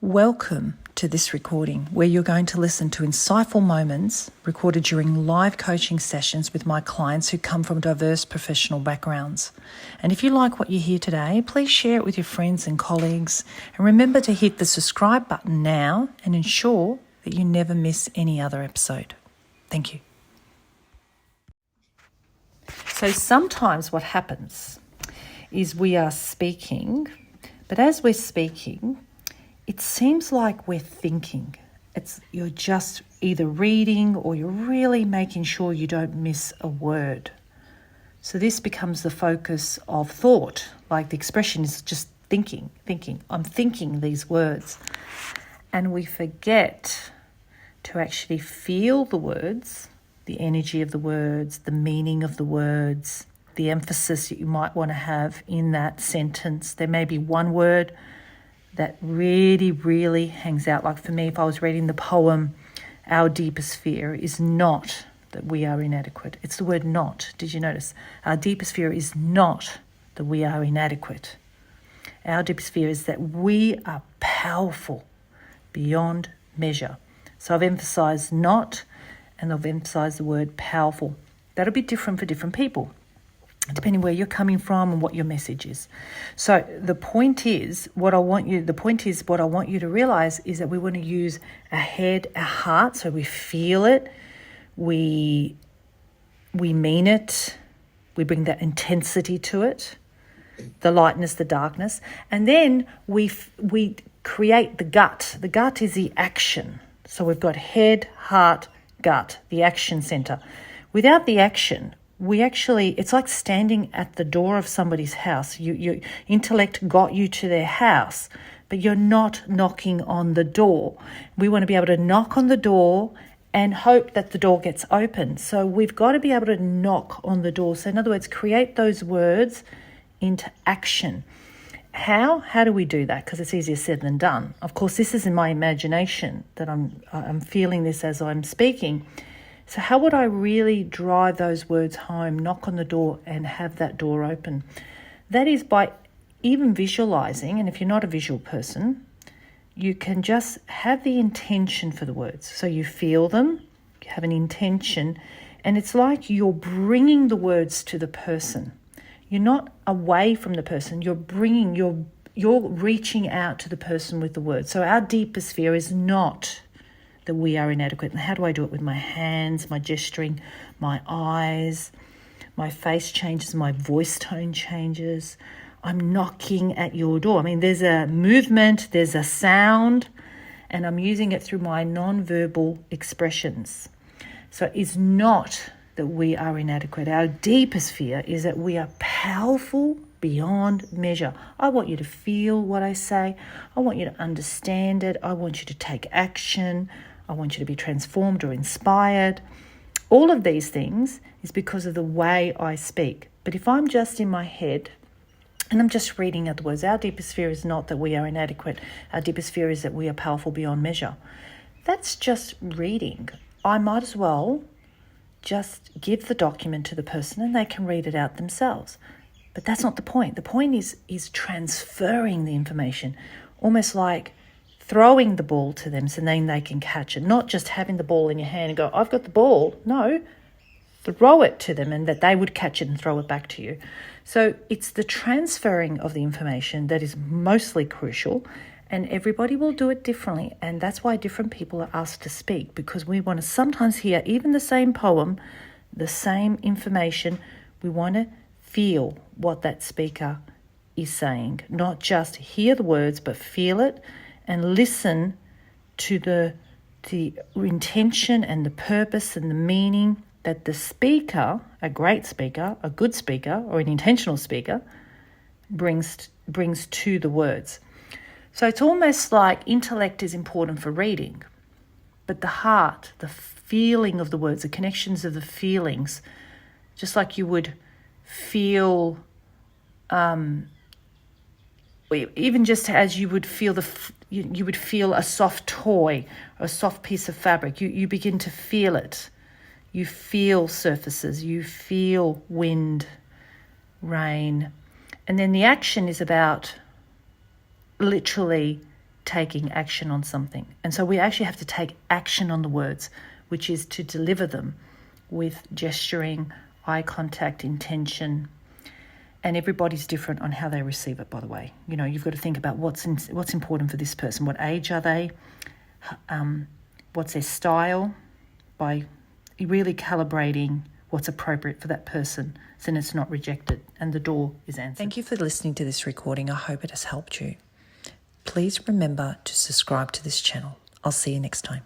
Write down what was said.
Welcome to this recording where you're going to listen to insightful moments recorded during live coaching sessions with my clients who come from diverse professional backgrounds. And if you like what you hear today, please share it with your friends and colleagues. And remember to hit the subscribe button now and ensure that you never miss any other episode. Thank you. So sometimes what happens is we are speaking, but as we're speaking, it seems like we're thinking. You're just either reading or you're really making sure you don't miss a word. So this becomes the focus of thought, like the expression is just thinking. I'm thinking these words. And we forget to actually feel the words, the energy of the words, the meaning of the words, the emphasis that you might want to have in that sentence. There may be one word that really hangs out. Like for me, if I was reading the poem, our deepest fear is not that we are inadequate. It's the word not. Did you notice? Our deepest fear is not that we are inadequate. Our deepest fear is that we are powerful beyond measure. So I've emphasized not, and I've emphasized the word powerful. That'll be different for different people, depending where you're coming from and what your message is. So the point is, what I want you to realize is that we want to use our head, our heart, so we feel it, we mean it, we bring that intensity to it, the lightness, the darkness, and then we create the gut. The gut is the action. So we've got head, heart, gut, the action center. Without the action, it's like standing at the door of somebody's house. Your intellect got you to their house, but you're not knocking on the door. We want to be able to knock on the door and hope that the door gets open. So we've got to be able to knock on the door. So in other words, create those words into action. How? How do we do that? Because it's easier said than done. Of course, this is in my imagination that I'm feeling this as I'm speaking. So how would I really drive those words home, knock on the door and have that door open? That is by even visualizing, and if you're not a visual person, you can just have the intention for the words. So you feel them, you have an intention, and it's like you're bringing the words to the person. You're not away from the person, you're reaching out to the person with the words. So our deepest fear is not that we are inadequate. And how do I do it? With my hands, my gesturing, my eyes, my face changes, my voice tone changes. I'm knocking at your door. I mean, there's a movement, there's a sound, and I'm using it through my non-verbal expressions. So it's not that we are inadequate. Our deepest fear is that we are powerful beyond measure. I want you to feel what I say. I want you to understand it. I want you to take action. I want you to be transformed or inspired. All of these things is because of the way I speak. But if I'm just in my head and I'm just reading out the words, our deepest fear is not that we are inadequate. Our deepest fear is that we are powerful beyond measure. That's just reading. I might as well just give the document to the person and they can read it out themselves. But that's not the point. The point is transferring the information, almost like throwing the ball to them so then they can catch it, not just having the ball in your hand and go, I've got the ball. No, throw it to them and that they would catch it and throw it back to you. So it's the transferring of the information that is mostly crucial, and everybody will do it differently. And that's why different people are asked to speak, because we want to sometimes hear even the same poem, the same information. We want to feel what that speaker is saying, not just hear the words, but feel it and listen to the intention and the purpose and the meaning that the speaker, a great speaker, a good speaker, or an intentional speaker brings to the words. So it's almost like intellect is important for reading, but the heart, the feeling of the words, the connections of the feelings, just like you would feel, even just as you would feel you would feel a soft toy, a soft piece of fabric. You begin to feel it. You feel surfaces. You feel wind, rain, and then the action is about literally taking action on something. And so we actually have to take action on the words, which is to deliver them with gesturing, eye contact, intention. And everybody's different on how they receive it, by the way. You know, you've got to think about what's important for this person. What age are they? What's their style? By really calibrating what's appropriate for that person, so then it's not rejected and the door is answered. Thank you for listening to this recording. I hope it has helped you. Please remember to subscribe to this channel. I'll see you next time.